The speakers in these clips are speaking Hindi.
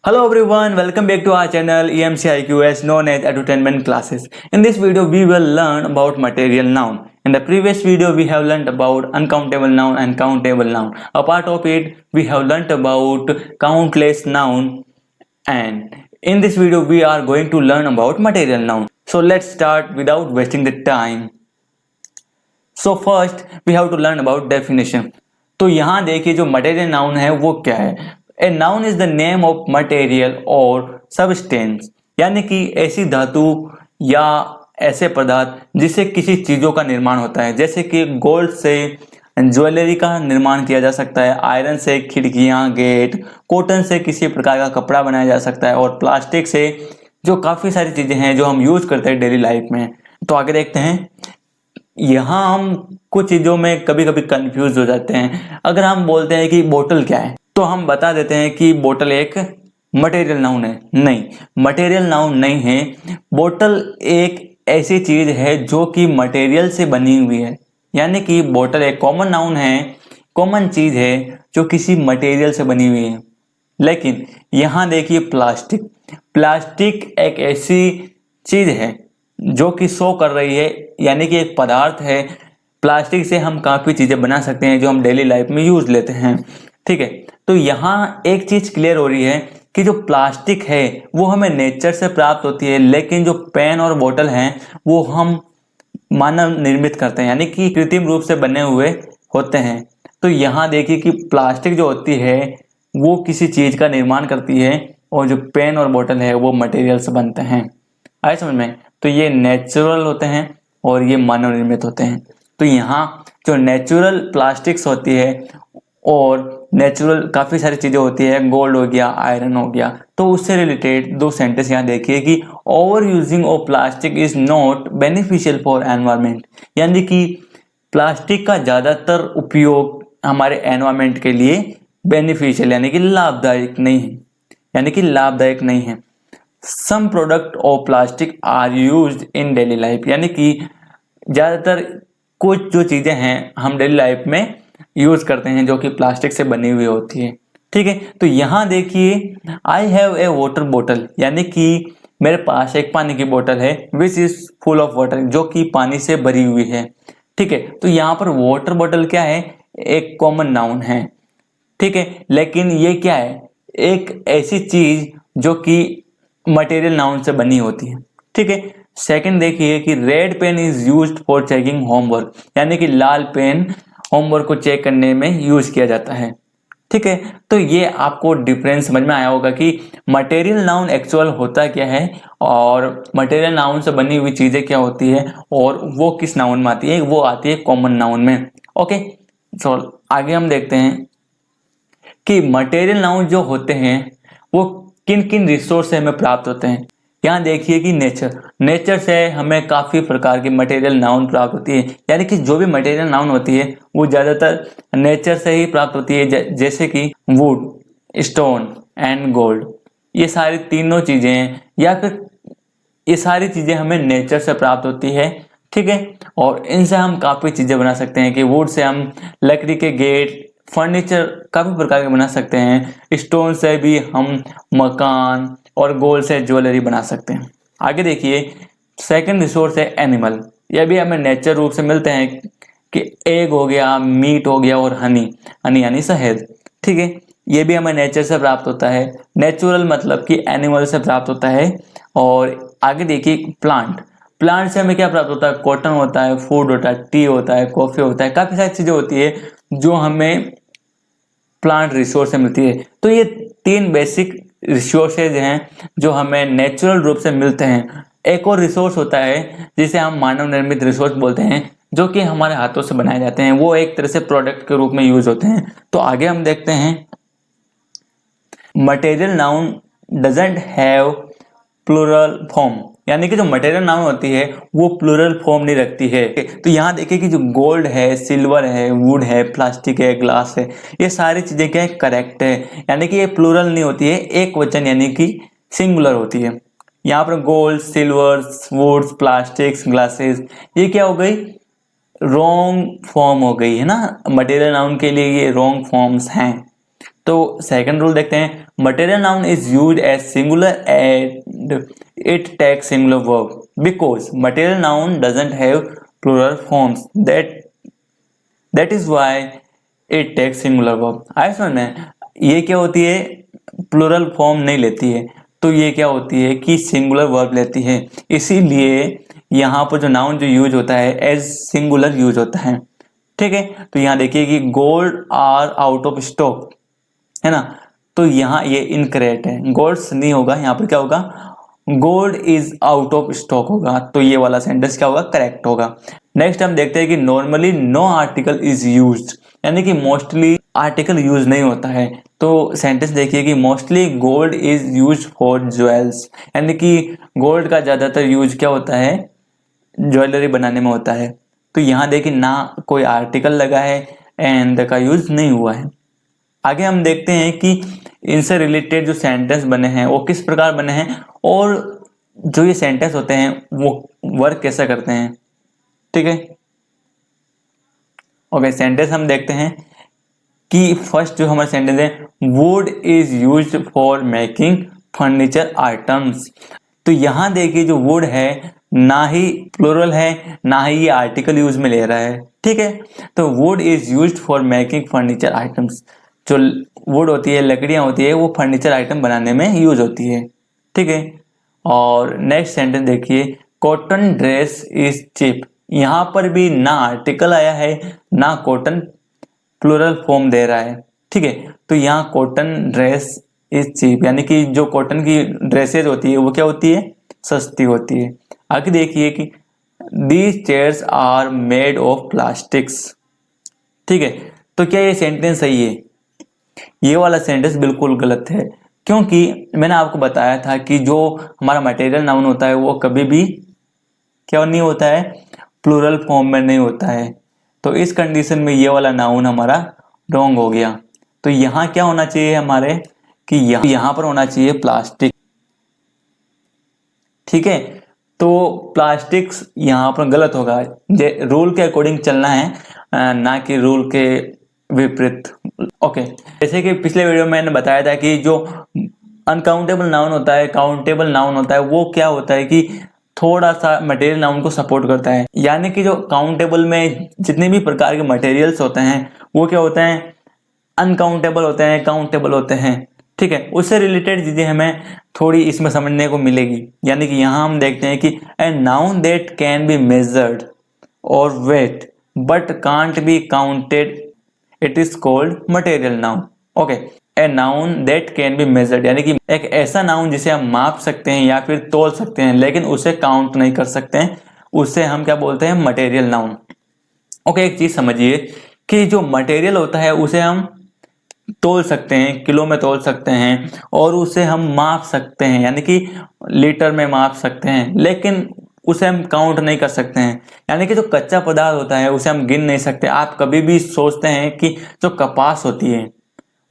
Hello everyone, welcome back to our channel EMCIQS known as Edutainment Classes. In this video we will learn about material noun. In the previous video we have learnt about uncountable noun and countable noun. A part of it we have learnt about countless noun, and in this video we are going to learn about material noun. So let's start without wasting the time. So first we have to learn about definition. तो यहाँ देखिए जो मटेरियल नाउन है वो क्या है। A noun is the name of material और सबस्टेंस, यानी कि ऐसी धातु या ऐसे पदार्थ जिससे किसी चीजों का निर्माण होता है। जैसे कि गोल्ड से ज्वेलरी का निर्माण किया जा सकता है, आयरन से खिड़कियां, गेट, कॉटन से किसी प्रकार का कपड़ा बनाया जा सकता है, और प्लास्टिक से जो काफी सारी चीजें हैं जो हम यूज करते हैं डेली लाइफ में। तो आगे देखते हैं। यहाँ हम कुछ चीजों में कभी कभी कंफ्यूज हो जाते हैं। अगर हम बोलते हैं कि बोतल क्या है तो हम बता देते हैं कि बोतल एक मटेरियल नाउन है। नहीं, मटेरियल नाउन नहीं है। बोतल एक ऐसी चीज है जो कि मटेरियल से बनी हुई है, यानी कि बोतल एक कॉमन नाउन है, कॉमन चीज है जो किसी मटेरियल से बनी हुई है। लेकिन यहाँ देखिए प्लास्टिक, प्लास्टिक एक ऐसी चीज है जो कि शो कर रही है, यानी कि एक पदार्थ है। प्लास्टिक से हम काफी चीजें बना सकते हैं जो हम डेली लाइफ में यूज लेते हैं। ठीक है, तो यहाँ एक चीज क्लियर हो रही है कि जो प्लास्टिक है वो हमें नेचर से प्राप्त होती है, लेकिन जो पेन और बोतल हैं वो हम मानव निर्मित करते हैं, यानी कि कृत्रिम रूप से बने हुए होते हैं। तो यहाँ देखिए कि प्लास्टिक जो होती है वो किसी चीज का निर्माण करती है, और जो पेन और बोतल है वो मटेरियल से बनते हैं। आए समझ में? तो ये नेचुरल होते हैं और ये मानव निर्मित होते हैं। तो यहाँ जो नेचुरल प्लास्टिक्स होती है और नेचुरल काफी सारी चीजें होती है, गोल्ड हो गया, आयरन हो गया, तो उससे रिलेटेड दो सेंटेंस यहाँ देखिए कि over using of plastic is not beneficial for environment, यानी कि प्लास्टिक का ज्यादातर उपयोग हमारे एनवायरमेंट के लिए बेनिफिशियल यानी कि लाभदायक नहीं है, यानी कि लाभदायक नहीं है। Some product of plastic are used in daily life, यानी कि ज्यादातर कुछ जो चीजें हैं हम डेली लाइफ में यूज करते हैं जो कि प्लास्टिक से बनी हुई होती है। ठीक है, तो यहाँ देखिए आई हैव ए वाटर बोतल, यानी कि मेरे पास एक पानी की बोतल है, which is full of water, जो कि पानी से भरी हुई है। ठीक है, तो यहाँ पर वाटर बोतल क्या है? एक कॉमन नाउन है। ठीक है, लेकिन ये क्या है? एक ऐसी चीज जो कि मटेरियल नाउन से बनी होती है। ठीक है, सेकंड देखिए कि red pen is used for checking homework, यानी कि लाल पेन होमवर्क को चेक करने में यूज किया जाता है। ठीक है, तो ये आपको डिफरेंस समझ में आया होगा कि मटेरियल नाउन एक्चुअल होता क्या है और मटेरियल नाउन से बनी हुई चीजें क्या होती है, और वो किस नाउन में आती है। वो आती है कॉमन नाउन में। ओके, सो आगे हम देखते हैं कि मटेरियल नाउन जो होते हैं वो किन किन रिसोर्स से हमें प्राप्त होते हैं। यहाँ देखिए कि नेचर से हमें काफी प्रकार की मटेरियल नाउन प्राप्त होती है, यानी कि जो भी मटेरियल नाउन होती है वो ज्यादातर नेचर से ही प्राप्त होती है। जैसे कि वुड, स्टोन एंड गोल्ड, ये सारी तीनों चीजें हैं, या फिर ये सारी चीजें हमें नेचर से प्राप्त होती है। ठीक है, और इनसे हम काफी चीजें बना सकते हैं कि वुड से हम लकड़ी के गेट, फर्नीचर काफी प्रकार के बना सकते हैं। स्टोन से भी हम मकान, और गोल्ड से ज्वेलरी बना सकते हैं। आगे देखिए सेकंड रिसोर्स है एनिमल। यह भी हमें नेचर रूप से मिलते हैं कि एग हो गया, मीट हो गया, और हनी यानी शहद। ठीक है, ये भी हमें नेचर से प्राप्त होता है। नेचुरल मतलब कि एनिमल से प्राप्त होता है। और आगे देखिए प्लांट से हमें क्या प्राप्त होता है? कॉटन होता है, फूड होता है, टी होता है, कॉफी होता है, काफी सारी चीजें होती है जो हमें प्लांट रिसोर्स से मिलती है। तो ये तीन बेसिक रिसोर्सेज हैं जो हमें नेचुरल रूप से मिलते हैं। एक और रिसोर्स होता है जिसे हम मानव निर्मित रिसोर्स बोलते हैं, जो कि हमारे हाथों से बनाए जाते हैं। वो एक तरह से प्रोडक्ट के रूप में यूज होते हैं। तो आगे हम देखते हैं material noun doesn't have plural form, यानी कि जो मटेरियल नाउन होती है वो प्लूरल फॉर्म नहीं रखती है। तो यहाँ देखिए कि जो गोल्ड है, सिल्वर है, वुड है, प्लास्टिक है, ग्लास है, ये सारी चीजें क्या है? करेक्ट है, यानी कि ये प्लूरल नहीं होती है, एक वचन यानी कि सिंगुलर होती है। यहाँ पर gold, silver, would, plastics, glasses, ये क्या हो गई? रॉन्ग फॉर्म हो गई है ना। मटेरियल नाउन के लिए ये रॉन्ग फॉर्म्स हैं। तो सेकंड रूल देखते हैं, material noun is used as singular and it takes singular verb because material noun doesn't have plural forms. That is why it takes singular verb. आए समझ में? ये क्या होती है? प्लूरल फॉर्म नहीं लेती है, तो ये क्या होती है कि सिंगुलर वर्ब लेती है। इसीलिए यहाँ पर जो नाउन जो यूज होता है एज सिंगुलर यूज होता है। ठीक है, तो यहाँ देखिए कि gold are out of stock, है ना, तो यहाँ ये इनकरेक्ट है, गोल्ड्स नहीं होगा, यहाँ पर क्या होगा, gold is out of stock होगा, तो ये वाला सेंटेंस क्या होगा, करेक्ट होगा। नेक्स्ट हम देखते हैं कि normally no article is used, यानी कि मोस्टली आर्टिकल यूज नहीं होता है। तो सेंटेंस देखिए कि mostly gold is use for jewels, यानी कि गोल्ड का ज्यादातर यूज क्या होता है, ज्वेलरी बनाने में होता है। तो यहाँ देखिए ना कोई आर्टिकल लगा है एंड का यूज नहीं हुआ है। आगे हम देखते हैं कि इनसे रिलेटेड जो सेंटेंस बने हैं वो किस प्रकार बने हैं और जो ये सेंटेंस होते हैं वो वर्क कैसा करते हैं। ठीक है, ओके, सेंटेंस हम देखते हैं कि फर्स्ट जो हमारा सेंटेंस है, would is used for making furniture items. तो यहाँ देखिए जो वुड है ना ही प्लूरल है ना ही ये आर्टिकल यूज में ले रहा है। ठीक है, तो would is used for making furniture items, जो वुड होती है, लकड़ियां होती है, वो फर्नीचर आइटम बनाने में यूज होती है। ठीक है, और नेक्स्ट सेंटेंस देखिए, कॉटन ड्रेस इज चीप। यहाँ पर भी ना आर्टिकल आया है ना कॉटन प्लूरल फॉर्म दे रहा है। ठीक है, तो यहाँ कॉटन ड्रेस इज चीप, यानी कि जो कॉटन की ड्रेसेस होती है वो क्या होती है, सस्ती होती है। आगे देखिए कि these chairs are made of plastics. ठीक है, तो क्या ये सेंटेंस सही है? ये वाला सेंटेंस बिल्कुल गलत है, क्योंकि मैंने आपको बताया था कि जो हमारा मटेरियल नाउन होता है वो कभी भी क्या नहीं होता है, प्लूरल फॉर्म में नहीं होता है। तो इस कंडीशन में ये वाला नाउन हमारा रॉन्ग हो गया। तो यहाँ क्या होना चाहिए हमारे कि यहाँ पर होना चाहिए प्लास्टिक। ठीक है, तो प्लास्टिक्स यहाँ पर गलत होगा, रूल के अकॉर्डिंग चलना है, ना कि रूल के विपरीत। ओके, जैसे कि पिछले वीडियो में मैंने बताया था कि जो अनकाउंटेबल नाउन होता है, काउंटेबल नाउन होता है, वो क्या होता है कि थोड़ा सा मटेरियल नाउन को सपोर्ट करता है। यानी कि जो काउंटेबल में जितने भी प्रकार के मटेरियल्स होते हैं वो क्या होते हैं, अनकाउंटेबल होते हैं, काउंटेबल होते हैं। ठीक है, उससे रिलेटेड चीजें हमें थोड़ी इसमें समझने को मिलेगी। यानी कि यहाँ हम देखते हैं कि a noun that can be measured और weight but can't be counted, it is called material noun. Okay, a noun that can be measured, यानी कि एक ऐसा नाउन जिसे हम माप सकते हैं या फिर तोल सकते हैं लेकिन उसे काउंट नहीं कर सकते हैं, उसे हम क्या बोलते हैं, मटेरियल नाउन। ओके, एक चीज समझिए कि जो मटेरियल होता है उसे हम तोल सकते हैं, किलो में तोल सकते हैं, और उसे हम माप सकते हैं यानी कि लीटर में माप सकते हैं, लेकिन उसे हम काउंट नहीं कर सकते हैं। यानी कि जो कच्चा पदार्थ होता है उसे हम गिन नहीं सकते। आप कभी भी सोचते हैं कि जो कपास होती है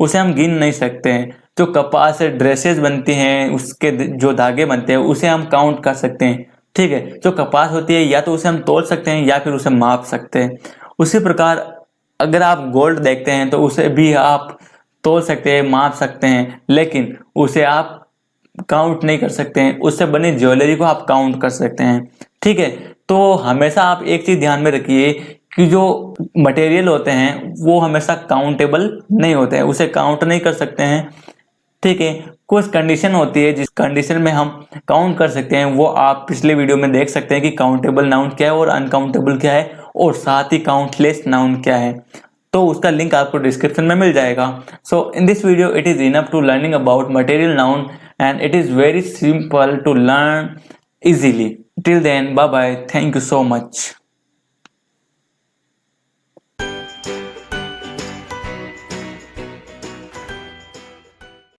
उसे हम गिन नहीं सकते हैं, जो कपास से ड्रेसेस बनती हैं, उसके जो धागे बनते हैं उसे हम काउंट कर सकते हैं। ठीक है, जो कपास होती है या तो उसे हम तोल सकते हैं या फिर उसे माप सकते हैं। उसी प्रकार अगर आप गोल्ड देखते हैं तो उसे भी आप तोल सकते हैं, माप सकते हैं, लेकिन उसे आप काउंट नहीं कर सकते हैं। उससे बनी ज्वेलरी को आप काउंट कर सकते हैं। ठीक है, तो हमेशा आप एक चीज ध्यान में रखिए कि जो मटेरियल होते हैं वो हमेशा काउंटेबल नहीं होते हैं, उसे काउंट नहीं कर सकते हैं। ठीक है, कुछ कंडीशन होती है जिस कंडीशन में हम काउंट कर सकते हैं, वो आप पिछले वीडियो में देख सकते हैं कि काउंटेबल नाउन क्या है और अनकाउंटेबल क्या है, और साथ ही काउंटलेस नाउन क्या है। तो उसका लिंक आपको डिस्क्रिप्शन में मिल जाएगा। So in this video it is enough to learning about material noun and it is very simple to learn easily. Till then, bye bye, thank you so much.